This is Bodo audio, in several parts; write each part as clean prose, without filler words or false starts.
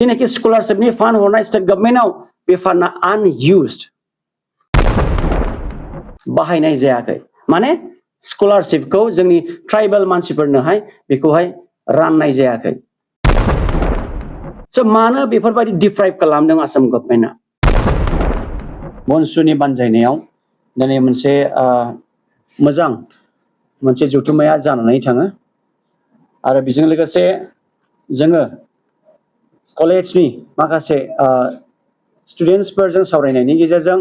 जेनाखि स्कलारशिपनि फान्ड हरनाय स्टेट गभर्नमेन्टआव बे फान्डआ आनइउज्ड बाहायनाय जायाखै माने स्कलारशिपखौ जोंनि ट्राइबेल मानसिफोरनोहाय बेखौहाय राननाय जायाखै स' मानो बेफोरबायदि डिप्राइभ खालामदों आसाम गभर्नमेन्टआ बनसुनि बानजायनायाव दिनै मोनसे मोजां मोनसे जथुम्माया जानानै थाङो आरो बेजों लोगोसे जोङो कलेजनि माखासे स्टुडेन्टसफोरजों सावरायनायनि गेजेरजों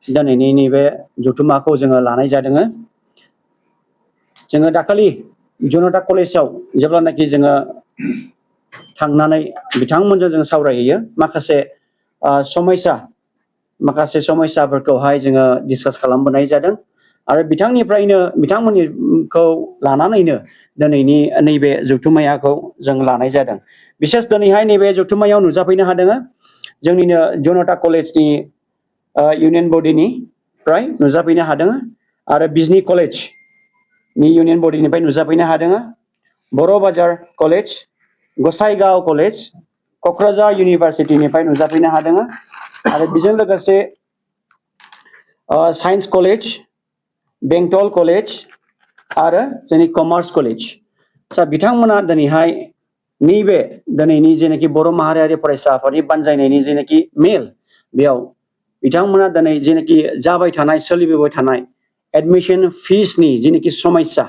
दिनैनि नैबे जथुम्माखौ जोङो लानाय जादों जोङो दाखालि जनता कलेजाव जेब्लानाखि जोङो थांनानै बिथांमोनजों जों सावरायहैयो माखासे समयसाफोरखौहाय जोङो डिसकास खालामबोनाय जादों आरो बिथांमोननिखौ लानानैनो दिनैनि नैबे जथुम्माखौ जों लानाय जादों बिसेस दिनैहाय नैबे जथुम्मायाव नुजाफैनो हादों जोंनिनो जनता कलेजनि इउनियन बडिनिफ्राय नुजाफैनो हादों आरो बिजनि कलेजनि इउनियन बडिनिफ्राय नुजाफैनो हादों बर' बाजार कलेज गसाइगाव कलेज क'क्राझार इउनिभारसिटिनिफ्राय नुजाफैनो हादों आरो बेजों लोगोसे साइन्स कलेज बेंटल कलेज आरो जोंनि कमार्स कलेज बिथांमोना दिनैहाय नैबे दिनैनि जेनाखि बर' माहारियारि फरायसा आफादनि बानजायनायनि जेनाखि मेल बेयाव बिथांमोना दिनै जेनाखि जाबाय थानाय सोलिबोबाय थानाय एडमिशन फिसनि जेनाखि समस्या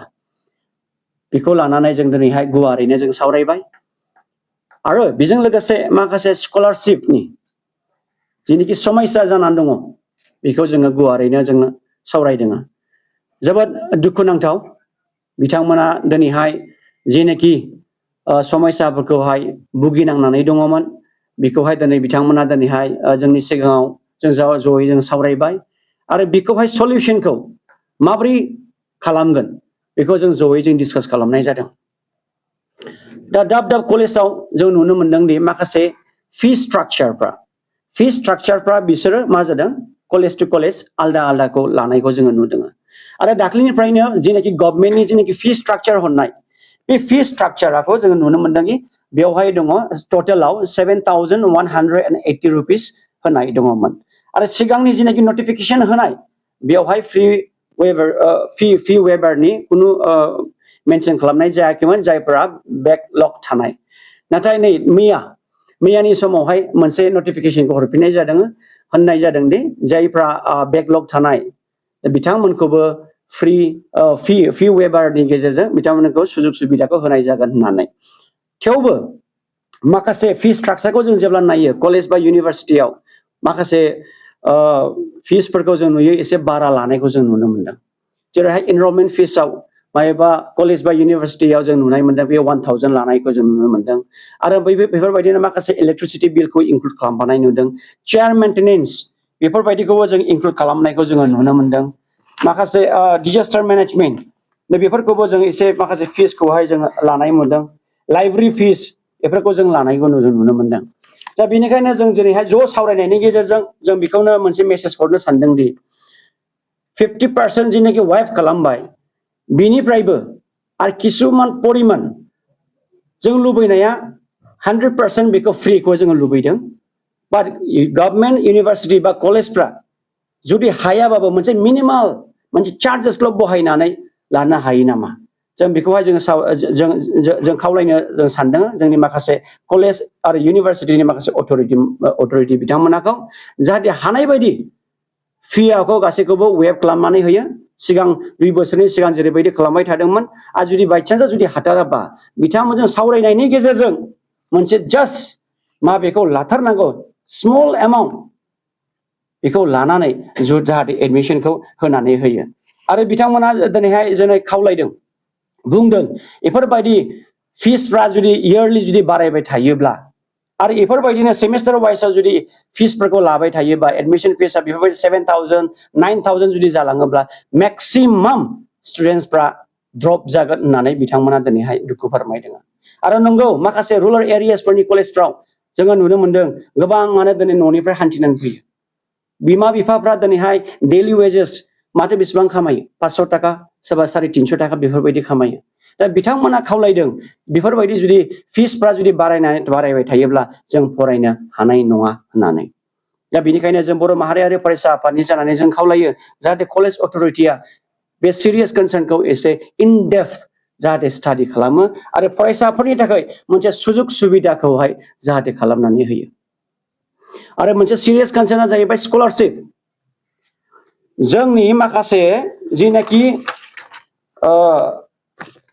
बेखौ लानानै जों दिनैहाय गुवारैनो जों सावरायबाय आरो बेजों लोगोसे माखासे स्कलारशिपनि जेनाखि समस्या जानानै दङ बेखौ जोङो गुवारैनो जोङो सावरायदों जोबोद दुखुनांथाव बिथांमोना दिनैहाय जेनाखि समस्याफोरखौहाय भुगिनांनानै दङमोन बेखौहाय दिनै बिथांमोना दिनैहाय जोंनि सिगाङाव जों जयै जों सावरायबाय आरो बेखौहाय सलिउसनखौ माबोरै खालामगोन बेखौ जों जयै जों डिसकास खालामनाय जादों दा दाब दाब कलेजाव जों नुनो मोनदों दि माखासे फि स्ट्राक्चारफ्रा बिसोरो मा जादों कलेज टु कलेज आलदा आलदाखौ लानायखौ जोङो नुदों आरो दाख्लैनिफ्रायनो जेनाखि गभर्नमेन्टनि जेनाखि फि स्ट्राक्चार हरनाय बे फि स्ट्राक्चारखौ जोङो नुनो मोनदोंदि बेवहाय दङ टटेलाव 7,180 रुपिस होनाय दङमोन आरो सिगांनि जेनाखि नटिफिकेशन होनाय बेवहाय फि वेबारनि खुनु मेनसन खालामनाय जायाखैमोन जायफोरा बेकलग थानाय नाथाय नै मैयानि समावहाय मोनसे नटिफिकेशनखौ हरफिननाय जादों होननाय जादों दि जायफ्रा बेकलग थानाय बिथांमोनखौबो फि वेबारनि गेजेरजों बिथांमोनखौ सुजुग सुबिदाखौ होनाय जागोन होननानै थेवबो माखासे फि स्ट्राक्चारखौ जों जेब्ला नायो कलेज बा इउनिभारसिटियाव माखासे फिसफोरखौ जों नुयो एसे बारा लानायखौ जों नुनो मोनदों जेरैहाय एनरलमेन्ट फिसआव माबेबा कलेज बा इउनिभारसिटियाव जों नुनाय मोनदों बे 1,000 लानायखौ जों नुनो मोनदों आरो बेफोरबायदिनो माखासे इलेक्ट्रिसिटि बिलखौ इनक्लुड खालामफानाय नुदों चेयार मेन्टेनेन्स बेफोरबायदिखौबो जों इनक्लुड खालामनायखौ जोङो नुनो मोनदों माखासे डिजास्टार मेनेजमेन्ट बेफोरखौबो जों एसे माखासे फिसखौहाय जों लानाय मोनदों लाइब्रेरि फिस बेफोरखौ जों लानायखौ जों नुनो मोनदों दा बेनिखायनो जों दिनैहाय ज' सावरायनायनि गेजेरजों जों बेखौनो मोनसे मेसेज हरनो सानदों दि 50% जेनाखि वाइफ खालामबाय बिनिफ्रायबो आरो किसुमान परिमान जों लुबैनाया 100% बेखौ फ्रिखौ जोङो लुबैदों बाट गभर्नमेन्ट इउनिभारसिटि बा कलेजफ्रा जुदि हायाबाबो मोनसे मिनिमाल मोनसे चार्जेसल' बहायनानै लानो हायो नामा जों बेखौहाय जों खावलायनो जों सानदों जोंनि माखासे कलेज आरो इउनिभारसिटिनि माखासे अथ'रिटि बिथांमोनखौ जाहाथे हानाय बायदि फियाखौ गासैखौबो वेब खालामनानै होयो सिगां 2 बोसोरनि सिगां जेरैबायदि खालामबाय थादोंमोन आरो जुदि बायचान्सआव जुदि हाथाराबा बिथांमोनजों सावरायनायनि गेजेरजों मोनसे जास्ट बेखौ लाथारनांगौ स्मल एमाउन्ट बेखौ लानानै जाहाथे एडमिसनखौ होनानै होयो आरो बिथांमोना दिनैहाय जोंनो खावलायदों बुंदों बेफोरबायदि फिसफ्रा जुदि इयारलि जुदि बारायबाय थायोब्ला आरो बेफोरबायदिनो सेमेस्टार वाइसआव जुदि फिसफोरखौ लाबाय थायोबा एडमिशन फिसआ बेफोरबायदि 7,000 9,000 जुदि जालाङोब्ला मेक्सिमाम स्टुडेन्टसफ्रा ड्रप जागोन होननानै बिथांमोना दिनैहाय दुखु फोरमायदों आरो नंगौ माखासे रुराल एरियासफोरनि कलेजफ्राव जोङो नुनो मोनदों गोबाङानो दिनै न'निफ्राय हान्थिनानै फैयो बिमा बिफाफ्रा दिनैहाय डेलि वेजेस माथो बेसेबां खामायो 500 थाखा सोरबा 350 थाखा बेफोरबायदि खामायो दा बिथांमोना खावलायदों बेफोरबायदि जुदि फिसफ्रा जुदि बारायबाय थायोब्ला जों फरायनो हानाय नङा होननानै दा बेनिखायनो जों बर' माहारियारि फरायसा आफादनि जानानै जों खावलायो जाहाथे कलेज अथ'रिटिया बे सिरियास कनसार्नखौ एसे इन डेप्थ जाहाथे स्टाडि खालामो आरो फरायसाफोरनि थाखाय मोनसे सुजुग सुबिदाखौहाय जाहाथे खालामनानै होयो आरो मोनसे सिरियास कनसार्नआ जाहैबाय स्कलारशिप जोंनि माखासे जिनाखि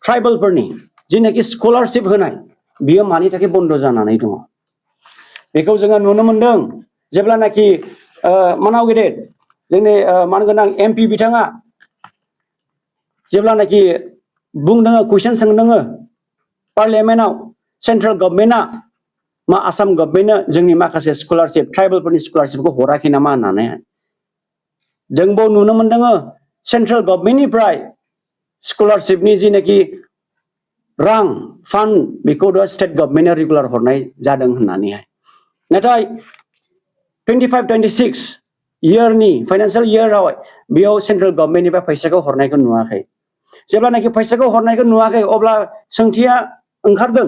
ट्राइबेलफोरनि जिनाखि स्कलारशिप होनाय बियो मानि थाखाय बन्द जानानै दङ बेखौ जोङो नुनो मोनदों जेब्लानाखि मानाव गेदेर जोंनि मानगोनां एमपि बिथाङा जेब्लानाखि बुंदों कुइसन सोंदों पार्लियामेन्टआव सेन्ट्रेल गभर्नमेन्टआ मा आसाम गभर्नमेन्टनो जोंनि माखासे स्कलारशिप ट्राइबेलफोरनि स्कलारशिपखौ हराखै नामा होननानै जोंबो नुनो मोनदों सेन्ट्रेल गभर्नमेन्टनिफ्राय स्कलारशिपनि जिनाखि रां फान्ड बेखौ स्टेट गभर्नमेन्टआ रेगुलार हरनाय जादों होननानैहाय नाथाय 25-26 इयारनि फाइनान्सियेल इयाराव बेयाव सेन्ट्रेल गभर्नमेन्टनिफ्राय फैसाखौ हरनायखौ नुवाखै जेब्लानाखि फैसाखौ हरनायखौ नुवाखै अब्ला सोंथिया ओंखारदों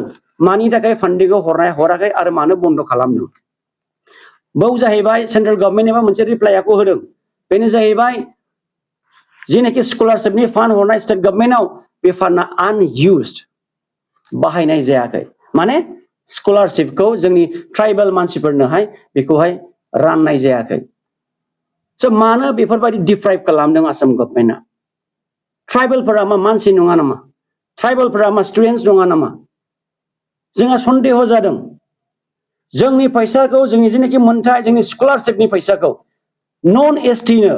मानि थाखाय फान्डिंखौ हराखै आरो मानो बन्द खालामदों बाव जाहैबाय सेन्ट्रेल गभर्नमेन्टनिफ्राय मोनसे रिप्लाइखौ होदों बेनो जाहैबाय जिनाखि स्कलारशिपनि फान्ड हरनाय स्टेट गभर्नमेन्टआव बे फान्डआ आनइउज्ड बाहायनाय जायाखै माने स्कलारशिपखौ जोंनि ट्राइबेल मानसिफोरनोहाय बेखौहाय राननाय जायाखै स' मानो बेफोरबायदि डिप्राइभ खालामदों आसाम गभर्नमेन्टआ ट्राइबेलफोरा मा मानसि नङा नामा ट्राइबेलफोरा मा स्टुडेन्टस नङा नामा जोंहा सन्देह जादों जोंनि फैसाखौ जोंनि जेनाखि मोन्थाय जोंनि स्कलारशिपनि फैसाखौ नन एसटिनो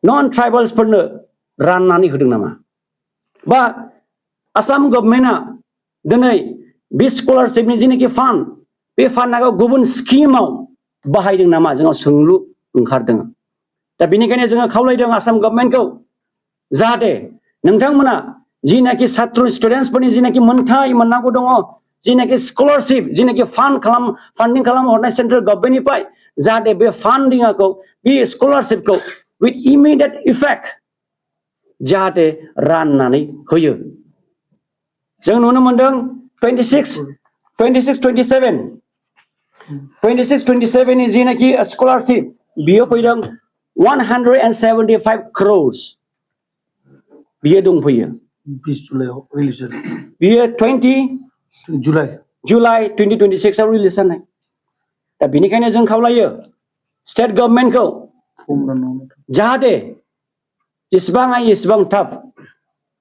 नन ट्राइबेल्सफोरनो राननानै होदों नामा बा आसाम गभर्नमेन्टआ दिनै बे स्कलारशिपनि जेनाखि फान्ड बे फान्डखौ गुबुन स्किमाव बाहायदों नामा जोंनाव सोंलु ओंखारदों दा बेनिखायनो जोङो खावलायदों आसाम गभर्नमेन्टखौ जाहाथे नोंथांमोना जिनाखि सात्र स्टुडेन्टसफोरनि जिनाखि मोन्थाय मोननांगौ दङ जिनाखि स्कलारशिप जिनाखि फान्डिं खालाम हरनाय सेन्ट्रेल गभर्नमेन्टनिफ्राय जाहाथे बे फान्डिंखौ बे स्कलारशिपखौ विथ इमिडियेट इफेक्ट जाहाथे राननानै होयो जों नुनो मोनदों 26-27 नि जिनाखि स्कलारशिप बियो फैदों 175 crores बियो दंफैयो 20 जुलाइआव रिलिज जादों बियो 20 जुलाइ 2026 आव रिलिज जानाय दा बेनिखायनो जों खावलायो स्टेट गभर्नमेन्टखौ जाहाथे जेसेबां हायो एसेबां थाब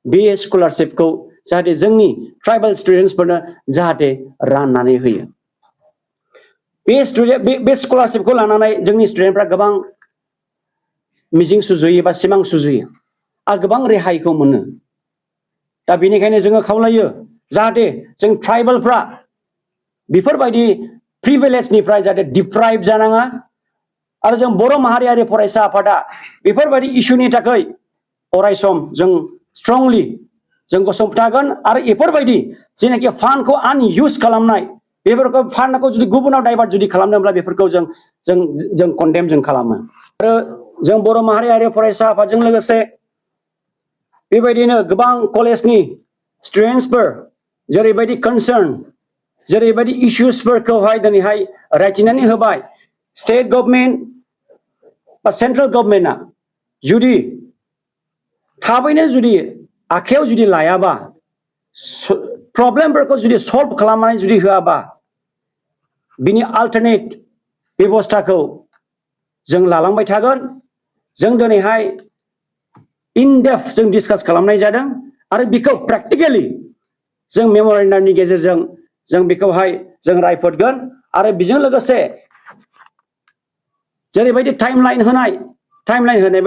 बे स्कलारशिपखौ जाहाथे जोंनि ट्राइबेल स्टुडेन्टसफोरनो जाहाथे राननानै होयो बे स्कलारशिपखौ लानानै जोंनि स्टुडेन्टफ्रा गोबां मिजिं सुजुयो बा सिमां सुजुयो आरो गोबां रेहायखौ मोनो दा बेनिखायनो जोङो खावलायो जाहाथे जों ट्राइबेलफ्रा बेफोरबायदि प्रिभिलेजनिफ्राय जाहाथे डिप्राइभ जानाङा आरो जों बर' माहारियारि फरायसा आफादा बेफोरबायदि इस्युनि थाखाय अरायसम जों स्ट्रंलि जों गसंथागोन आरो बेफोरबायदि जेनाखि फान्डखौ आनइउज खालामनाय बेफोरखौ फान्डखौ जुदि गुबुनाव डाइभार्ट जुदि खालामनोब्ला बेफोरखौ जों कन्डेम जों खालामो आरो जों बर' माहारियारि फरायसा आफादजों लोगोसे बेबायदिनो गोबां कलेजनि स्टुडेन्टसफोर जेरैबायदि कनसार्न जेरैबायदि इस्युसफोरखौहाय दिनैहाय रायथिनानै होबाय स्टेट गभर्नमेन्ट बा सेन्ट्रेल गभर्नमेन्टआ जुदि थाबैनो जुदि आखायाव जुदि लायाबा प्रब्लेमफोरखौ जुदि सल्भ खालामनानै जुदि होआबा बिनि अल्टारनेट बेबस्थाखौ जों लालांबाय थागोन जों दिनैहाय इन डेप्थ जों डिसकास खालामनाय जादों आरो बेखौ प्रेक्टिकेलि जों मेमरेन्डामनि गेजेरजों जों बेखौहाय जों रायफोदगोन आरो बेजों लोगोसे जेरैबायदि टाइमलाइन होनाय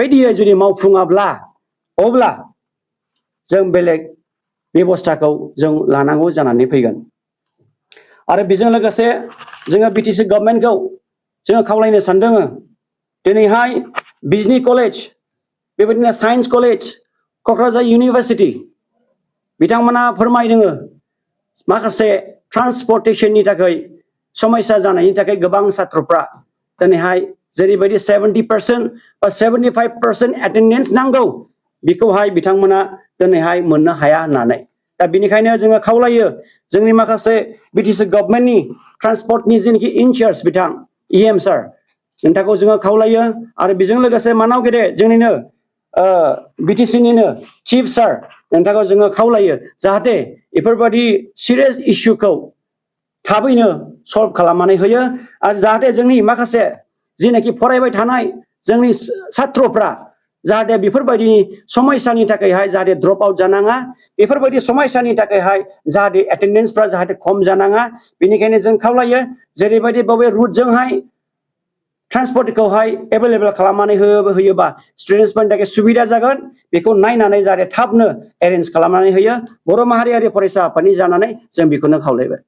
बायदियै जुदि मावफुङाब्ला अब्ला जों बेलेग बेबस्थाखौ जों लानांगौ जानानै फैगोन आरो बेजों लोगोसे जोङो बिटिसि गभर्नमेन्टखौ जोङो खावलायनो सानदों दिनैहाय बिजनि कलेज बेबायदिनो साइन्स कलेज क'क्राझार इउनिभार्सिटि बिथांमोना फोरमायदों माखासे ट्रान्सपर्टेशननि थाखाय समस्या जानायनि थाखाय गोबां छात्रफ्रा दिनैहाय जेरैबायदि 70% बा 75% एटेन्डेन्स नांगौ बेखौहाय बिथांमोना दिनैहाय मोननो हाया होननानै दा बेनिखायनो जोङो खावलायो जोंनि माखासे बिटिसि गभर्नमेन्टनि ट्रान्सपर्टनि जेनाखि इनचार्ज बिथां EM सार नोंथांखौ जोङो खावलायो आरो बेजों लोगोसे मानाव गेदे जोंनिनो बिटिसिनिनो चिफ सार नोंथांखौ जोङो खावलायो जाहाथे बेफोरबायदि सिरियास इस्युखौ थाबैनो सल्भ खालामनानै होयो आरो जाहाथे जोंनि माखासे जेनाखि फरायबाय थानाय जोंनि सात्रफ्रा जाहाथे बेफोरबायदि समयसानि थाखायहाय जाहाथे ड्रप आउट जानाङा बेफोरबायदि समयसानि थाखायहाय जाहाथे एटेन्डेन्सफ्रा जाहाथे खम जानाङा बेनिखायनो जों खावलायो जेरैबायदि बबे रुटजोंहाय ट्रान्सपर्टखौहाय एभेलेबल खालामनानै होयोबा स्टुडेन्टसफोरनि थाखाय सुबिदा जागोन बेखौ नायनानै जाहाथे थाबनो एरेन्ज खालामनानै होयो बर' माहारियारि फरायसा आफादनि जानानै जों बेखौनो खावलायबाय